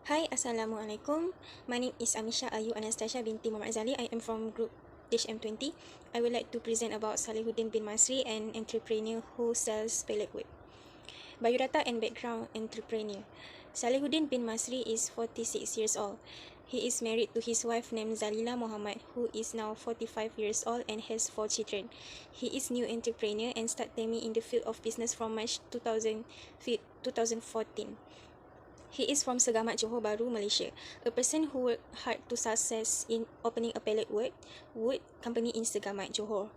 Hi, Assalamualaikum. My name is Amisha Ayu Anastasia binti Muhammad Azali. I am from group HM20. I would like to present about Salihuddin bin Masri, an entrepreneur who sells pellet wood. Biodata and background entrepreneur. Salihuddin bin Masri is 46 years old. He is married to his wife named Zalila Muhammad, who is now 45 years old and has 4 children. He is new entrepreneur and started me in the field of business from March 2014. He is from Segamat, Johor Bahru, Malaysia. A person who worked hard to success in opening a pellet wood company in Segamat, Johor.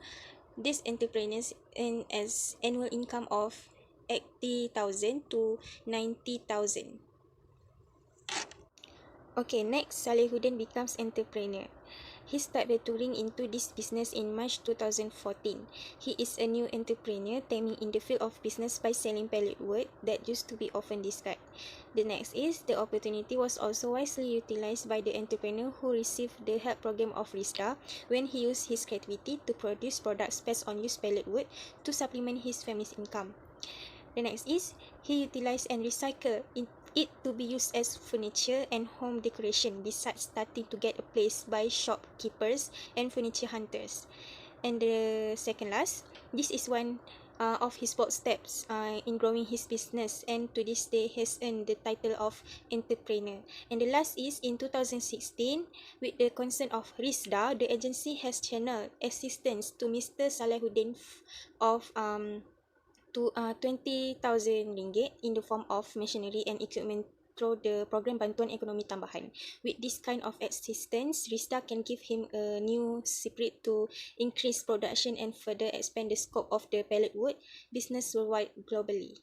This entrepreneurs earn as annual income of 80,000 to 90,000. Okay, next, Salihuddin becomes entrepreneur. He started venturing into this business in March 2014. He is a new entrepreneur taming in the field of business by selling pellet wood that used to be often discarded. The next is, the opportunity was also wisely utilized by the entrepreneur who received the help program of RISDA when he used his creativity to produce products based on used pellet wood to supplement his family's income. The next is, he utilized and recycled it to be used as furniture and home decoration, besides starting to get a place by shopkeepers and furniture hunters. And the second last, this is one of his bold steps in growing his business, and to this day has earned the title of entrepreneur. And the last is in 2016, with the consent of RISDA, the agency has channeled assistance to Mr. Salahuddin of 20,000 ringgit in the form of machinery and equipment through the program Bantuan Ekonomi Tambahan. With this kind of assistance, RISDA can give him a new spirit to increase production and further expand the scope of the pellet wood business worldwide globally.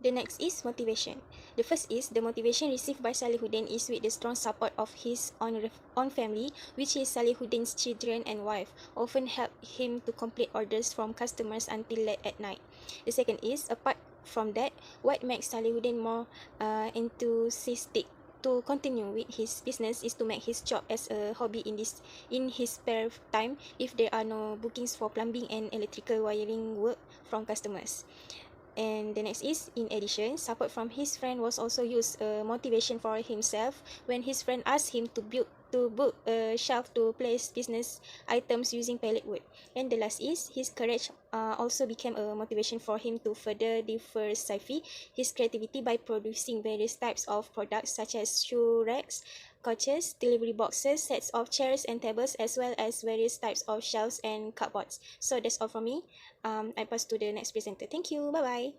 The next is motivation. The first is, the motivation received by Salihuddin is with the strong support of his own family, which is Salihuddin's children and wife, often help him to complete orders from customers until late at night. The second is, apart from that, what makes Salihuddin more enthusiastic to continue with his business is to make his job as a hobby in his spare time if there are no bookings for plumbing and electrical wiring work from customers. And the next is, in addition, support from his friend was also used motivation for himself when his friend asked him to book a shelf to place business items using pellet wood. And the last is, his courage also became a motivation for him to further diversify his creativity by producing various types of products such as shoe racks, couches, delivery boxes, sets of chairs and tables, as well as various types of shelves and cupboards. So that's all from me. I pass to the next presenter. Thank you. Bye bye.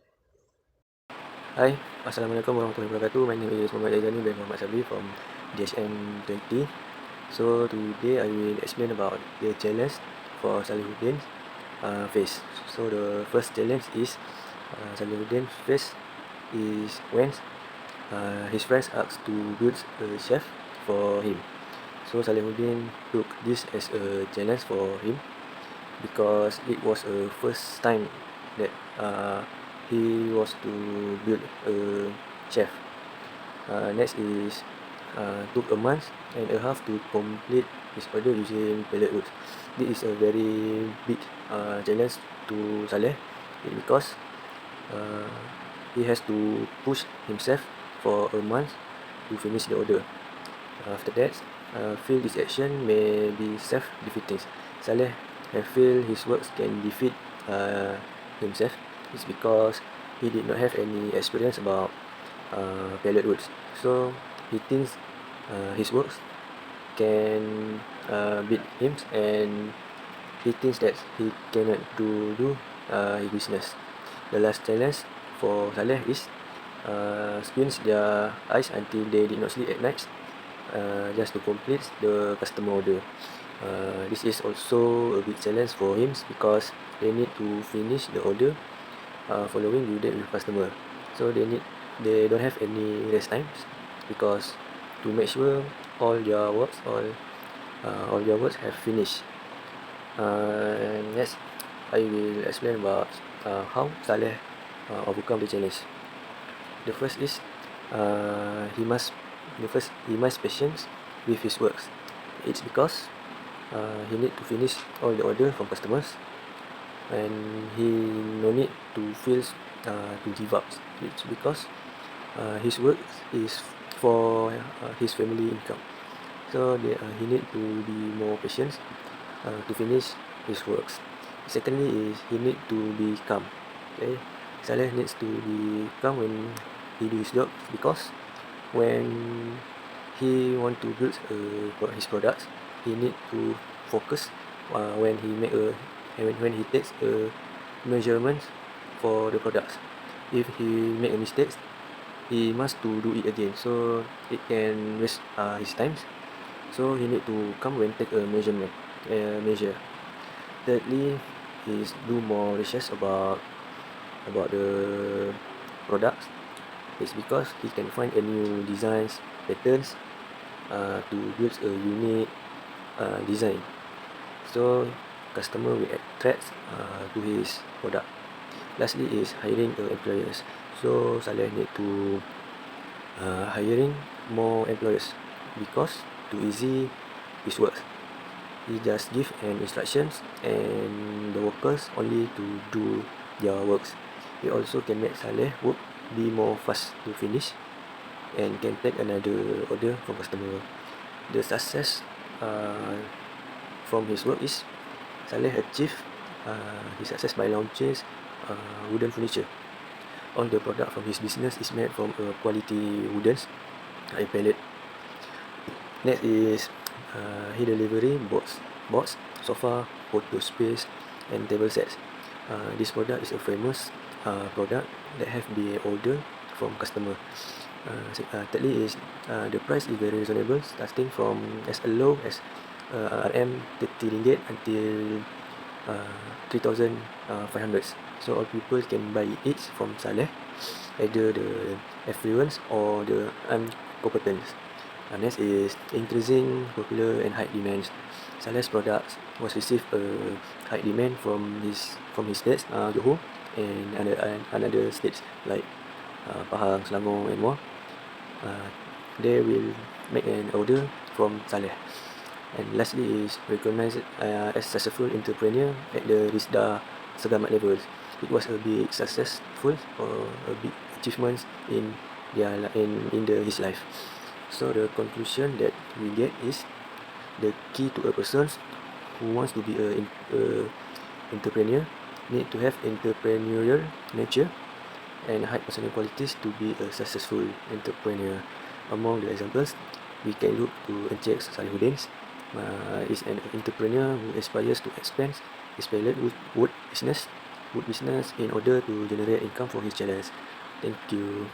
Hi, Assalamualaikum warahmatullahi wabarakatuh. My name is Muhammad Aizani bin Muhammad Sabri from DSM20. So today I will explain about the challenge for Salihuddin face. So the first challenge is Salihuddin face is when his friends asked to build a chef for him. So Salihuddin took this as a challenge for him because it was a first time that he was to build a chef. Next is took a month and a half to complete his order using pellet wood. This is a very big challenge to Saleh because uh, he has to push himself for a month to finish the order. After that, feel this action may be self-defeating. Saleh have feel his works can defeat himself. It's because he did not have any experience about pellet woods. So he thinks his works can beat him, and he thinks that he cannot do his business. The last challenge for Saleh is squint their eyes until they did not sleep at night just to complete the customer order. This is also a big challenge for him because they need to finish the order following due date with customer. So they don't have any rest times because to make sure all their works have finished. Next, I will explain about how Saleh overcome the challenge. The first is he must patience with his works. It's because he need to finish all the order from customers. and he no need to feel to give up. It's because his work is for his family income. So he need to be more patient to finish his works. Secondly is he need to be calm. Okay, Saleh needs to be calm when he do his job, because when he want to build his products, he need to focus when he make a when he takes a measurement for the products. If he make a mistake, he must to do it again, so it can waste his time. So he need to come when take a measure. Thirdly is do more research about the products. It's because he can find a new designs, patterns to build a unique design. So customer will attract to his product. Lastly is hiring employers. So Saleh need to hiring more employers, because to easy his work. He just give an instructions and the workers only to do their works. He also can make Saleh work be more fast to finish and can take another order from customer. The success from his work is Saleh achieve his success by launching wooden furniture. All the product from his business is made from quality woodens like pallet. Next is he delivery box, sofa, photo space, and table sets. This product is a famous product that have been ordered from customer. Thirdly is the price is very reasonable, starting from as low as RM30 ringgit until 3,500. So all people can buy it from Saleh, either the affluence or the incompetent. Next is increasing popular and high demands. Saleh's products was received a high demand from his states, Johor, and another states like Pahang, Selangor, and more. They will make an order from Saleh. And lastly is recognized as successful entrepreneur at the Risda Segamat levels. It was a big successful or a big achievement in his life. So the conclusion that we get is the key to a person who wants to be a entrepreneur need to have entrepreneurial nature and high personal qualities to be a successful entrepreneur. Among the examples, we can look to Encik Salihuddin. Is an entrepreneur who aspires to expand his pallet wood business in order to generate income for his challenge. Thank you.